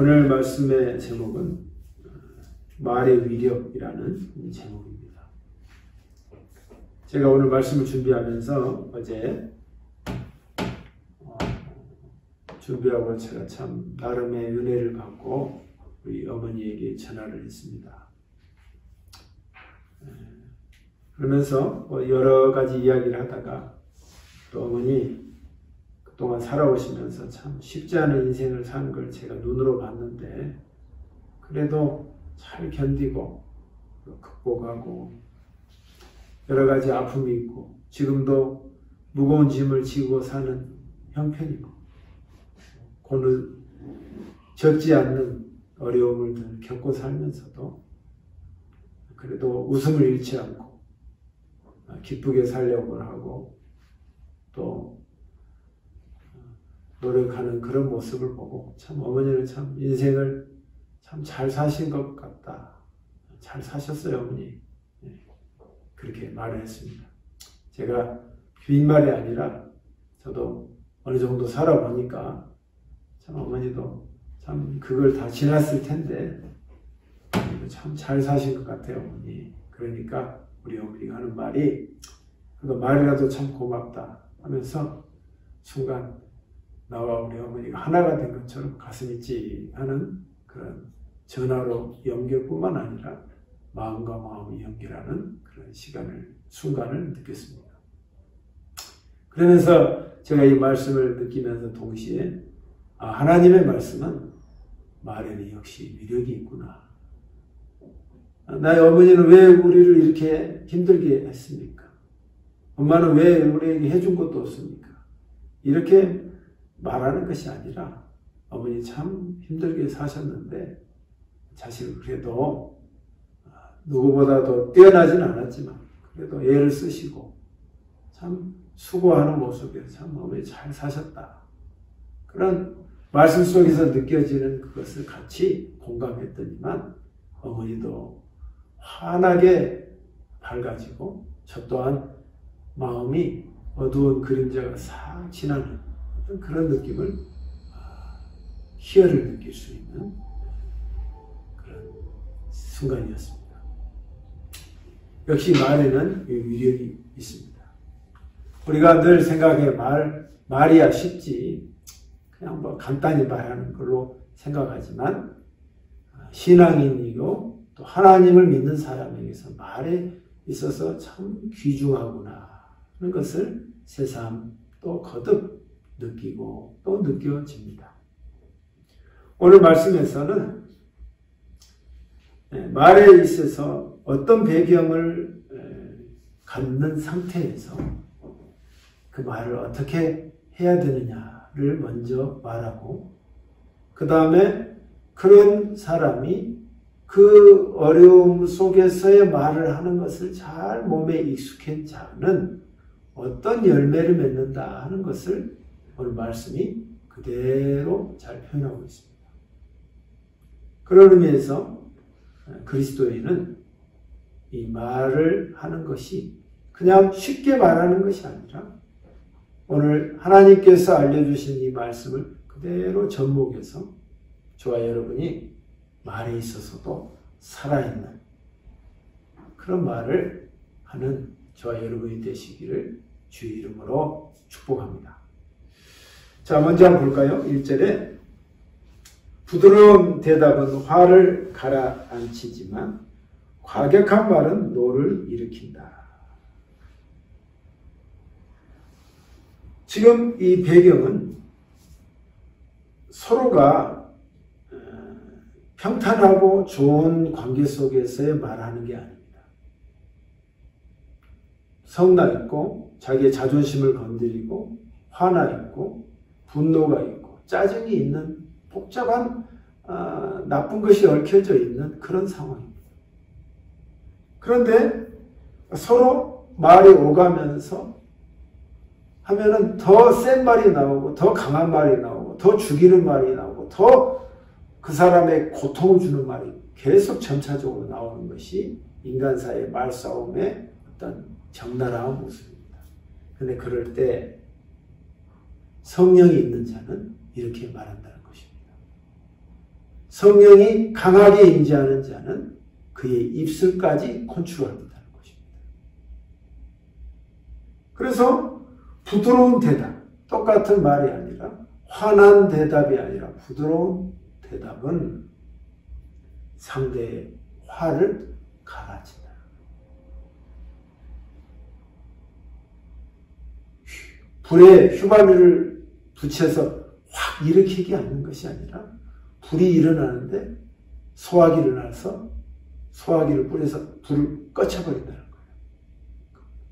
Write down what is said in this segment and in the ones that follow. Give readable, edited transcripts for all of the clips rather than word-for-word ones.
오늘 말씀의 제목은 말의 위력이라는 제목입니다. 제가 오늘 말씀을 준비하면서 어제 준비하고 제가 참 나름의 은혜를 받고 우리 어머니에게 전화를 했습니다. 그러면서 여러 가지 이야기를 하다가 또 어머니 그동안 살아오시면서 참 쉽지 않은 인생을 사는 걸 제가 눈으로 봤는데 그래도 잘 견디고 극복하고 여러 가지 아픔이 있고 지금도 무거운 짐을 지고 사는 형편이고 고는 적지 않는 어려움을 늘 겪고 살면서도 그래도 웃음을 잃지 않고 기쁘게 살려고 하고 또 노력하는 그런 모습을 보고 참 어머니는 참 인생을 참 잘 사신 것 같다. 잘 사셨어요, 어머니. 그렇게 말을 했습니다. 제가 빈말이 아니라 저도 어느 정도 살아보니까 참 어머니도 참 그걸 다 지났을 텐데 참 잘 사신 것 같아요, 어머니. 그러니까 우리 어머니가 하는 말이 그 말이라도 참 고맙다 하면서 순간 나와 우리 어머니가 하나가 된 것처럼 가슴이 찌하는 그런 전화로 연결뿐만 아니라 마음과 마음이 연결하는 그런 순간을 느꼈습니다. 그러면서 제가 이 말씀을 느끼면서 동시에 하나님의 말씀은 말에는 역시 위력이 있구나. 나의 어머니는 왜 우리를 이렇게 힘들게 했습니까? 엄마는 왜 우리에게 해준 것도 없습니까? 이렇게 말하는 것이 아니라 어머니 참 힘들게 사셨는데 자식을 그래도 누구보다도 뛰어나진 않았지만 그래도 애를 쓰시고 참 수고하는 모습에 참 어머니 잘 사셨다. 그런 말씀 속에서 느껴지는 그것을 같이 공감했더니만 어머니도 환하게 밝아지고 저 또한 마음이 어두운 그림자가 싹 지나는 그런 느낌을 희열을 느낄 수 있는 그런 순간이었습니다. 역시 말에는 위력이 있습니다. 우리가 늘 생각해 말이야 쉽지 그냥 뭐 간단히 말하는 걸로 생각하지만 신앙인이고 또 하나님을 믿는 사람에게서 말에 있어서 참 귀중하구나 하는 것을 새삼 또 거듭 느끼고 또 느껴집니다. 오늘 말씀에서는 말에 있어서 어떤 배경을 갖는 상태에서 그 말을 어떻게 해야 되느냐를 먼저 말하고 그 다음에 그런 사람이 그 어려움 속에서의 말을 하는 것을 잘 몸에 익숙한 자는 어떤 열매를 맺는다 하는 것을 오늘 말씀이 그대로 잘 표현하고 있습니다. 그런 의미에서 그리스도인은 이 말을 하는 것이 그냥 쉽게 말하는 것이 아니라 오늘 하나님께서 알려주신 이 말씀을 그대로 접목해서 저와 여러분이 말에 있어서도 살아있는 그런 말을 하는 저와 여러분이 되시기를 주의 이름으로 축복합니다. 자, 먼저 한번 볼까요? 1절에 부드러운 대답은 화를 가라앉히지만 과격한 말은 노를 일으킨다. 지금 이 배경은 서로가 평탄하고 좋은 관계 속에서의 말하는 게 아닙니다. 성나 있고 자기의 자존심을 건드리고 화나 있고 분노가 있고 짜증이 있는 복잡한 나쁜 것이 얽혀져 있는 그런 상황입니다. 그런데 서로 말이 오가면서 하면은 더 센 말이 나오고 더 강한 말이 나오고 더 죽이는 말이 나오고 더 그 사람의 고통을 주는 말이 계속 점차적으로 나오는 것이 인간사의 말싸움의 어떤 적나라한 모습입니다. 그런데 그럴 때 성령이 있는 자는 이렇게 말한다는 것입니다. 성령이 강하게 임재하는 자는 그의 입술까지 컨트롤한다는 것입니다. 그래서 부드러운 대답, 똑같은 말이 아니라 화난 대답이 아니라 부드러운 대답은 상대의 화를 가라앉힌다. 불에 휘발유를 붙여서 확 일으키게 하는 것이 아니라 불이 일어나는데 소화기 일어나서 소화기를 뿌려서 불을 꺼쳐버린다는 거예요.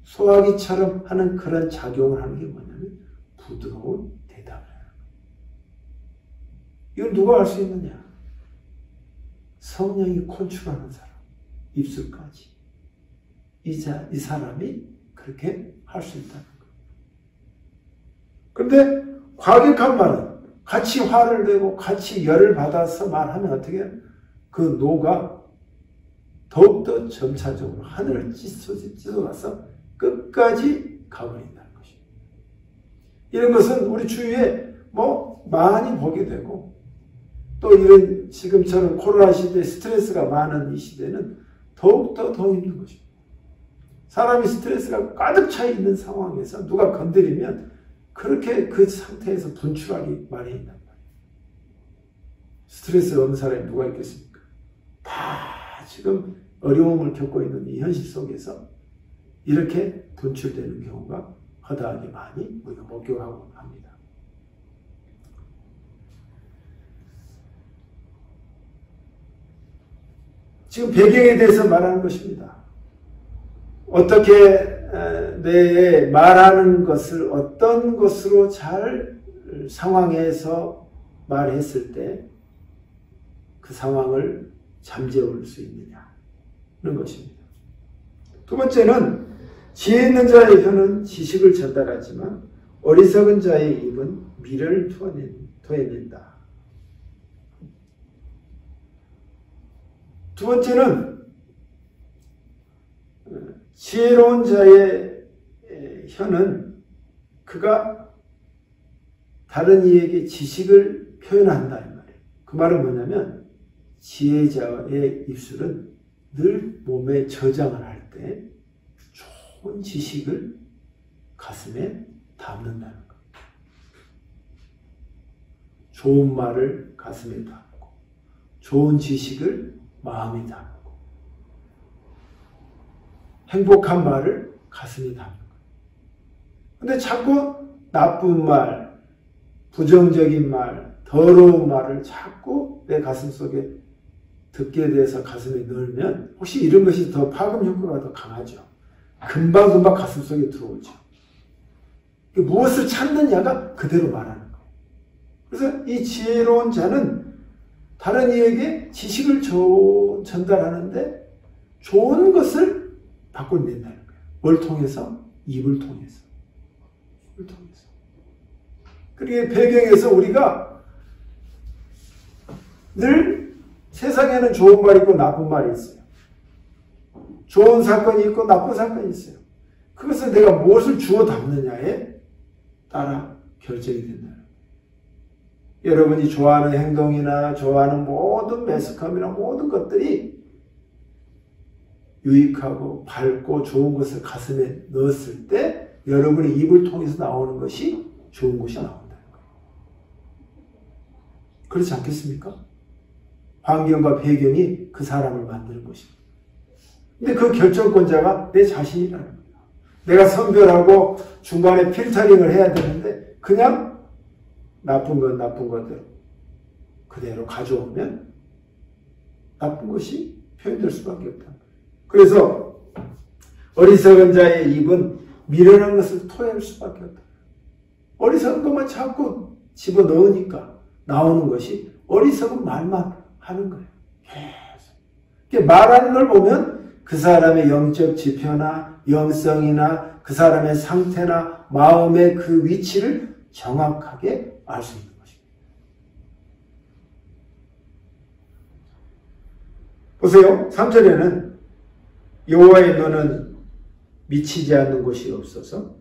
소화기처럼 하는 그런 작용을 하는 게 뭐냐면 부드러운 대답을 하는 거예요. 이걸 누가 할 수 있느냐? 성령이 컨트롤하는 사람, 입술까지. 이 사람이 그렇게 할 수 있다는 거예요. 그런데 과격한 말은 같이 화를 내고 같이 열을 받아서 말하면 어떻게 해요? 그 노가 더욱더 점차적으로 하늘을 찢어가서 끝까지 가버린다는 것입니다. 이런 것은 우리 주위에 많이 보게 되고 또 이런 지금처럼 코로나 시대에 스트레스가 많은 이 시대는 더욱더 더 힘든 것입니다. 사람이 스트레스가 가득 차 있는 상황에서 누가 건드리면 그렇게 그 상태에서 분출하기 마련이란 말이에요. 스트레스 없는 사람이 누가 있겠습니까? 다 지금 어려움을 겪고 있는 이 현실 속에서 이렇게 분출되는 경우가 허다하게 많이 우리가 목격하고 합니다. 지금 배경에 대해서 말하는 것입니다. 어떻게 내 말하는 것을 어떤 것으로 잘 상황에서 말했을 때 그 상황을 잠재울 수 있느냐는 것입니다. 두 번째는 지혜 있는 자의 혀는 지식을 전달하지만 어리석은 자의 입은 미를 토해낸다. 두 번째는 지혜로운 자의 혀는 그가 다른 이에게 지식을 표현한다 이 말이에요. 그 말은 뭐냐면 지혜자의 입술은 늘 몸에 저장을 할 때 좋은 지식을 가슴에 담는다는 거예요. 좋은 말을 가슴에 담고 좋은 지식을 마음에 담고 행복한 말을 가슴에 담는 거예요. 근데 자꾸 나쁜 말, 부정적인 말, 더러운 말을 자꾸 내 가슴 속에 듣게 돼서 가슴에 넣으면 혹시 이런 것이 더 파급 효과가 더 강하죠. 금방금방 가슴 속에 들어오죠. 무엇을 찾느냐가 그대로 말하는 거예요. 그래서 이 지혜로운 자는 다른 이에게 지식을 전달하는데 좋은 것을 바꿔낸다는 거예요. 뭘 통해서? 입을 통해서. 입을 통해서. 그리고 배경에서 우리가 늘 세상에는 좋은 말이 있고 나쁜 말이 있어요. 좋은 사건이 있고 나쁜 사건이 있어요. 그것을 내가 무엇을 주워 담느냐에 따라 결정이 된다. 여러분이 좋아하는 행동이나 좋아하는 모든 매스컴이나 모든 것들이 유익하고 밝고 좋은 것을 가슴에 넣었을 때 여러분의 입을 통해서 나오는 것이 좋은 것이 나온다는 거예요. 그렇지 않겠습니까? 환경과 배경이 그 사람을 만드는 것입니다. 근데 그 결정권자가 내 자신이라는 거예요. 내가 선별하고 중간에 필터링을 해야 되는데 그냥 나쁜 건 나쁜 것대로 그대로 가져오면 나쁜 것이 표현될 수밖에 없다. 그래서 어리석은 자의 입은 미련한 것을 토해낼 수밖에 없다. 어리석은 것만 자꾸 집어넣으니까 나오는 것이 어리석은 말만 하는 거예요. 계속. 말하는 걸 보면 그 사람의 영적 지표나 영성이나 그 사람의 상태나 마음의 그 위치를 정확하게 알 수 있는 것입니다. 보세요. 3절에는 여호와의 눈은 미치지 않는 곳이 없어서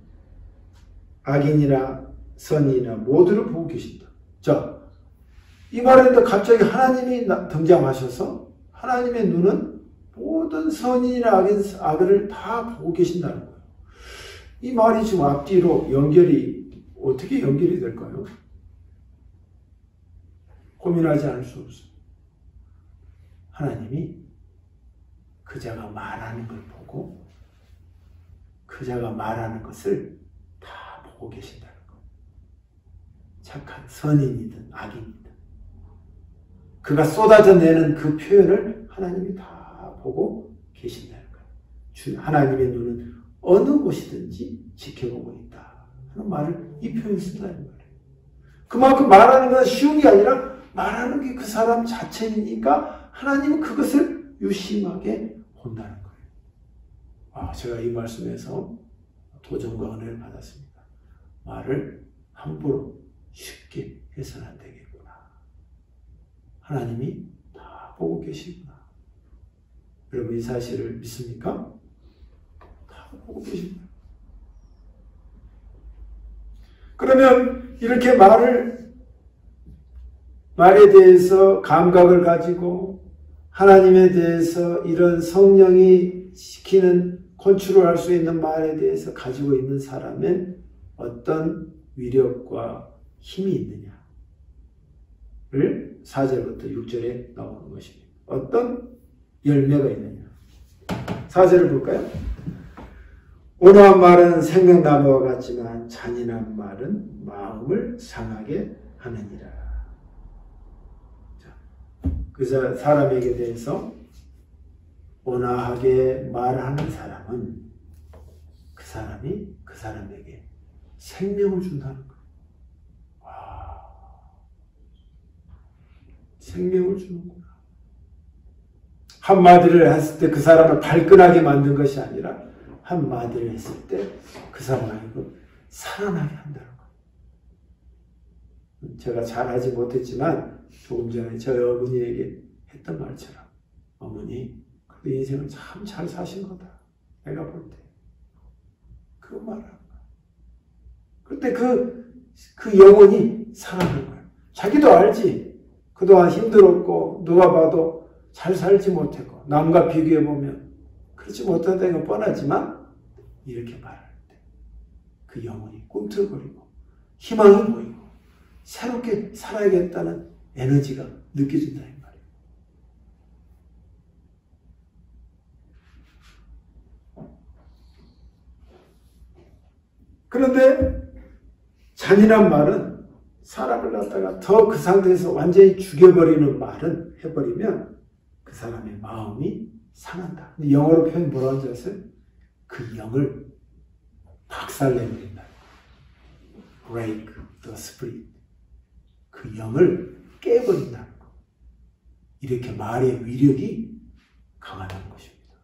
악인이나 선인이나 모두를 보고 계신다. 자, 이 말인데 갑자기 하나님이 등장하셔서 하나님의 눈은 모든 선인이나 악인을 다 보고 계신다는 거예요. 이 말이 지금 앞뒤로 어떻게 연결이 될까요? 고민하지 않을 수 없어요. 하나님이 그자가 말하는 걸 보고 그자가 말하는 것을 다 보고 계신다는 거예요. 착한 선인이든 악인이든 그가 쏟아져내는 그 표현을 하나님이 다 보고 계신다는 거예요. 하나님의 눈은 어느 곳이든지 지켜보고 있다 하는 말을 이 표현을 쓴다는 거예요. 그만큼 말하는 건 쉬운 게 아니라 말하는 게 그 사람 자체이니까 하나님은 그것을 유심하게 본다는 거예요. 제가 이 말씀에서 도전과 은혜를 받았습니다. 말을 함부로 쉽게 해서는 안 되겠구나. 하나님이 다 보고 계시구나. 여러분 이 사실을 믿습니까? 다 보고 계십니다. 그러면 이렇게 말에 대해서 감각을 가지고 하나님에 대해서 이런 성령이 시키는 컨트롤할 수 있는 말에 대해서 가지고 있는 사람은 어떤 위력과 힘이 있느냐를 4절부터 6절에 나오는 것입니다. 어떤 열매가 있느냐. 4절을 볼까요? 온화한 말은 생명나무와 같지만 잔인한 말은 마음을 상하게 하느니라. 그 사람에게 대해서 온화하게 말하는 사람은 그 사람이 그 사람에게 생명을 준다는 거예요. 생명을 주는구나. 한마디를 했을 때 그 사람을 발끈하게 만든 것이 아니라 한마디를 했을 때 그 사람을 살아나게 한다는 거예요. 제가 잘하지 못했지만 조금 전에 저희 어머니에게 했던 말처럼 어머니 그 인생을 참 잘 사신 거다. 내가 볼 때. 그 말을 하는 거야. 그때 그 영혼이 살아나는 거야. 자기도 알지. 그동안 힘들었고 누가 봐도 잘 살지 못했고 남과 비교해보면 그렇지 못하다는 건 뻔하지만 이렇게 말할 때 그 영혼이 꿈틀거리고 희망이 보이고 새롭게 살아야겠다는 에너지가 느껴진다 이 말이에요. 그런데 잔인한 말은 사람을 갖다가 더 그 상태에서 완전히 죽여버리는 말은 해버리면 그 사람의 마음이 상한다. 근데 영어로 표현 뭐라고 하는지 아세요? 그 영을 박살내버린다. Break the spirit. 그 영을 깨버린다는 거. 이렇게 말의 위력이 강하다는 것입니다.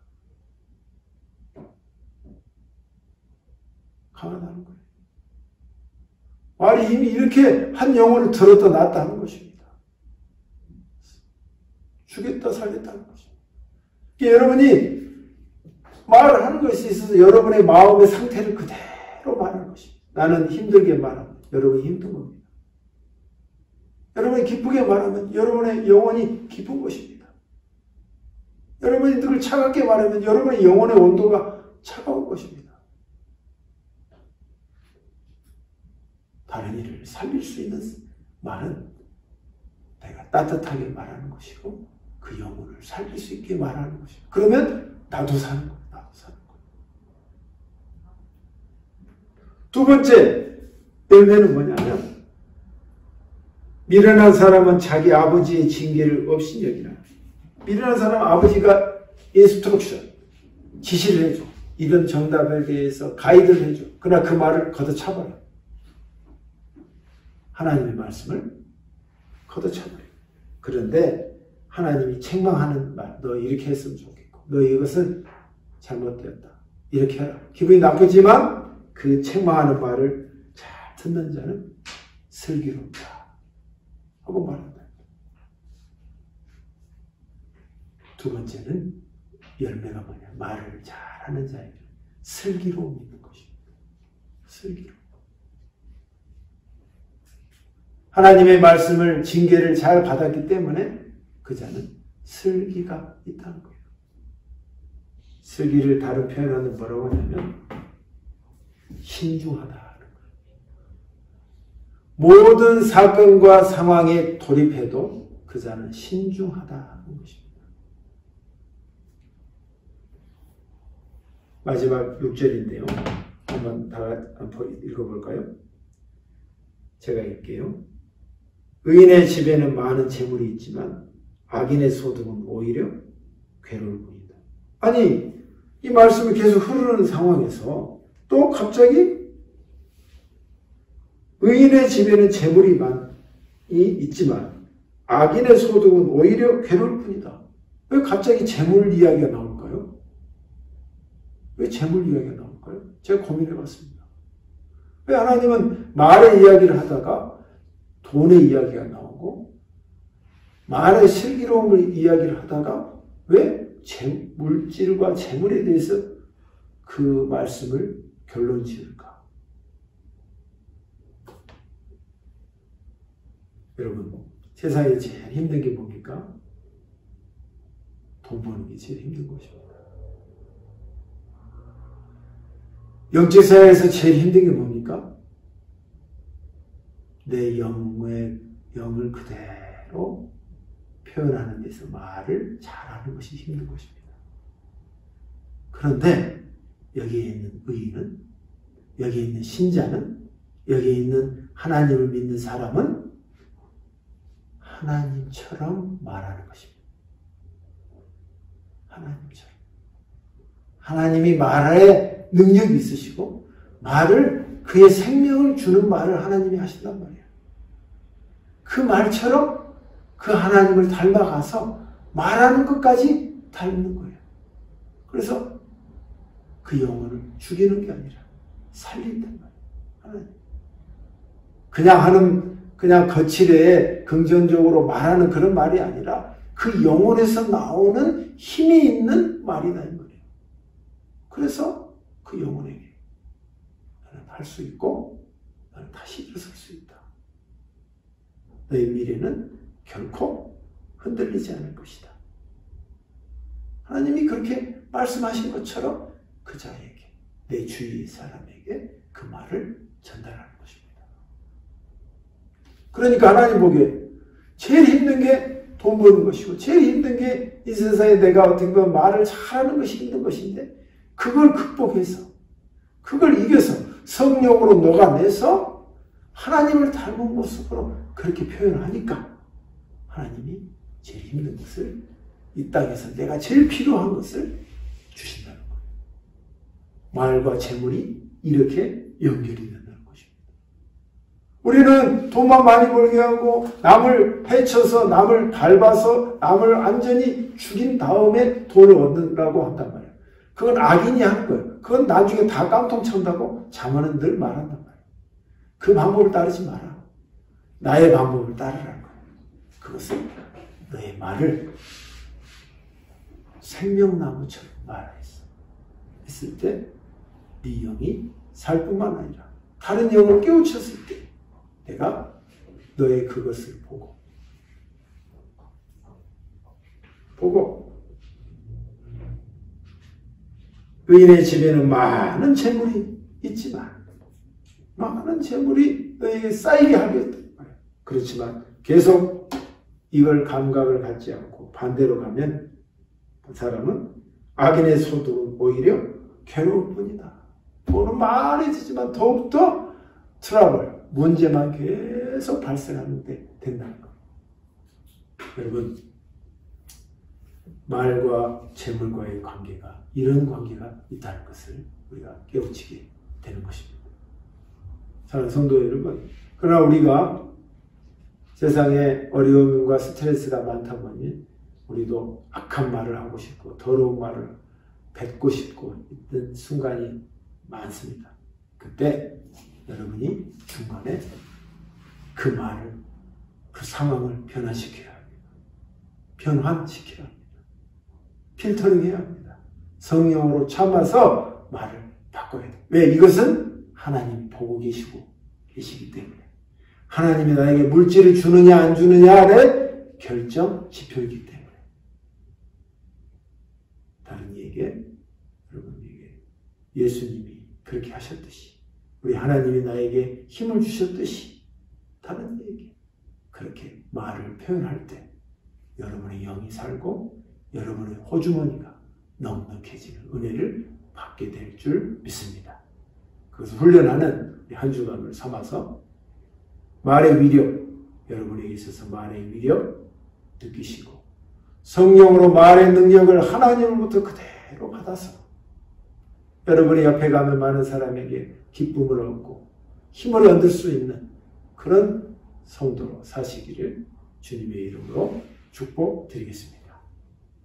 강하다는 거예요. 말이 이미 이렇게 한 영혼을 들었다 놨다 하는 것입니다. 죽였다 살렸다 하는 것입니다. 여러분이 말을 하는 것에 있어서 여러분의 마음의 상태를 그대로 말하는 것입니다. 나는 힘들게 말하면 여러분이 힘든 겁니다. 여러분이 기쁘게 말하면 여러분의 영혼이 기쁜 것입니다. 여러분이 늘 차갑게 말하면 여러분의 영혼의 온도가 차가운 것입니다. 다른 일을 살릴 수 있는 말은 내가 따뜻하게 말하는 것이고 그 영혼을 살릴 수 있게 말하는 것이고 그러면 나도 사는 거예요. 나도 사는 거예요. 두 번째 열매는 뭐냐면 미련한 사람은 자기 아버지의 징계를 없이 여기라. 미련한 사람은 아버지가 인스트럭션, 지시를 해줘. 이런 정답에 대해서 가이드를 해줘. 그러나 그 말을 걷어차버려. 하나님의 말씀을 걷어차버려. 그런데 하나님이 책망하는 말, 너 이렇게 했으면 좋겠고, 너 이것은 잘못되었다. 이렇게 해라. 기분이 나쁘지만 그 책망하는 말을 잘 듣는 자는 슬기롭다. 하고 말한다. 두 번째는 열매가 뭐냐? 말을 잘하는 자에게 슬기로움이 있는 것입니다. 슬기로움. 하나님의 말씀을 징계를 잘 받았기 때문에 그 자는 슬기가 있다는 거예요. 슬기를 다른 표현하는 뭐라고 하냐면 신중하다 하는 거예요. 모든 사건과 상황에 돌입해도 그 자는 신중하다 하는 것입니다. 마지막 6절인데요. 한번 읽어볼까요? 제가 읽게요. 의인의 집에는 많은 재물이 있지만 악인의 소득은 오히려 괴로울 뿐이다. 아니, 이 말씀이 계속 흐르는 상황에서 또 갑자기 의인의 집에는 재물이 있지만 악인의 소득은 오히려 괴로울 뿐이다. 왜 갑자기 재물 이야기가 나올까요? 왜 재물 이야기가 나올까요? 제가 고민해 봤습니다. 왜 하나님은 말의 이야기를 하다가 돈의 이야기가 나오고 말의 슬기로움을 이야기를 하다가 왜 물질과 재물에 대해서 그 말씀을 결론 지을까? 여러분, 세상에 제일 힘든 게 뭡니까? 돈 버는 게 제일 힘든 것입니다. 영적 사회에서 제일 힘든 게 뭡니까? 내 영을 그대로 표현하는 데서 말을 잘하는 것이 힘든 것입니다. 그런데 여기에 있는 의인은, 여기에 있는 신자는, 여기에 있는 하나님을 믿는 사람은 하나님처럼 말하는 것입니다. 하나님처럼. 하나님이 말에 능력이 있으시고 말을, 그의 생명을 주는 말을 하나님이 하신단 말이에요. 그 말처럼 그 하나님을 닮아가서 말하는 것까지 닮는 거예요. 그래서 그 영혼을 죽이는 게 아니라 살린단 말이에요. 하나님. 그냥 거칠에 긍정적으로 말하는 그런 말이 아니라 그 영혼에서 나오는 힘이 있는 말이다 이 말이에요. 그래서 그 영혼에게 나는 할 수 있고 나는 다시 일어설 수 있다. 너의 미래는 결코 흔들리지 않을 것이다. 하나님이 그렇게 말씀하신 것처럼 그 자에게, 내 주위 사람에게 그 말을 전달하는 것입니다. 그러니까 하나님 보기에 제일 힘든 게 돈 버는 것이고 제일 힘든 게 이 세상에 내가 어떤 거 말을 잘하는 것이 힘든 것인데 그걸 극복해서 그걸 이겨서 성령으로 녹아내서 하나님을 닮은 모습으로 그렇게 표현하니까 하나님이 제일 힘든 것을 이 땅에서 내가 제일 필요한 것을 주신다는 거예요. 말과 재물이 이렇게 연결이 된다는 것입니다. 우리는 돈만 많이 벌게 하고 남을 해쳐서 남을 밟아서 남을 완전히 죽인 다음에 돈을 얻는다고 한단 말이에요. 그건 악인이 하는 거예요. 그건 나중에 다 깡통 찬다고 자문은 늘 말한단 말이에요. 그 방법을 따르지 마라. 나의 방법을 따르라는 거예요. 그것은 너의 말을 생명나무처럼 말했어. 했을 때 네 영이 살 뿐만 아니라 다른 영을 깨우쳤을 때 내가 너의 그것을 보고 의인의 집에는 많은 재물이 있지만 많은 재물이 너에게 쌓이게 하겠다. 그렇지만 계속 이걸 감각을 갖지 않고 반대로 가면 그 사람은 악인의 소득은 오히려 괴로울 뿐이다. 돈은 많이 지지만 더욱더 트러블, 문제만 계속 발생하는데 된다는 것. 여러분, 말과 재물과의 관계가 이런 관계가 있다는 것을 우리가 깨우치게 되는 것입니다. 사랑하는 성도 여러분, 그러나 우리가 세상에 어려움과 스트레스가 많다 보니 우리도 악한 말을 하고 싶고 더러운 말을 뱉고 싶고 있던 순간이 많습니다. 그때 여러분이 중간에 그 말을, 그 상황을 변화시켜야 합니다. 변환시켜야 합니다. 필터링해야 합니다. 성령으로 참아서 말을 바꿔야 돼요. 왜? 이것은 하나님이 보고 계시기 때문에. 하나님이 나에게 물질을 주느냐 안 주느냐의 결정 지표이기 때문에. 다른 얘기에 여러분에게 예수님이 그렇게 하셨듯이 우리 하나님이 나에게 힘을 주셨듯이 다른 얘기 그렇게 말을 표현할 때 여러분의 영이 살고 여러분의 호주머니가 넉넉해지는 은혜를 받게 될 줄 믿습니다. 그것을 훈련하는 한 주간을 삼아서 말의 위력, 여러분에게 있어서 말의 위력 느끼시고 성령으로 말의 능력을 하나님으로부터 그대로 받아서 여러분의 옆에 가면 많은 사람에게 기쁨을 얻고 힘을 얻을 수 있는 그런 성도로 사시기를 주님의 이름으로 축복드리겠습니다.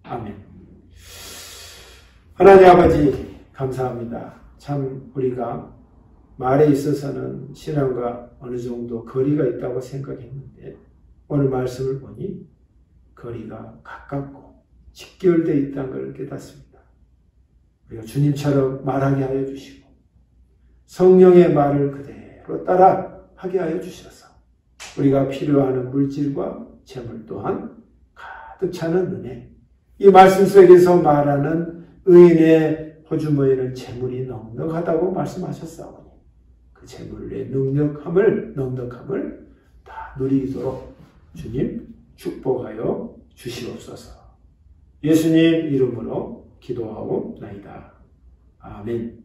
아멘. 하나님 아버지 감사합니다. 참 우리가 말에 있어서는 신앙과 어느 정도 거리가 있다고 생각했는데 오늘 말씀을 보니 거리가 가깝고 직결되어 있다는 걸 깨닫습니다. 우리가 주님처럼 말하게 하여 주시고 성령의 말을 그대로 따라 하게 하여 주셔서 우리가 필요하는 물질과 재물 또한 가득 차는 은혜, 이 말씀 속에서 말하는 의인의 호주머니는 재물이 넉넉하다고 말씀하셨사오니 그 재물의 넉넉함을 다 누리도록 주님 축복하여 주시옵소서. 예수님 이름으로 기도하옵나이다. 아멘.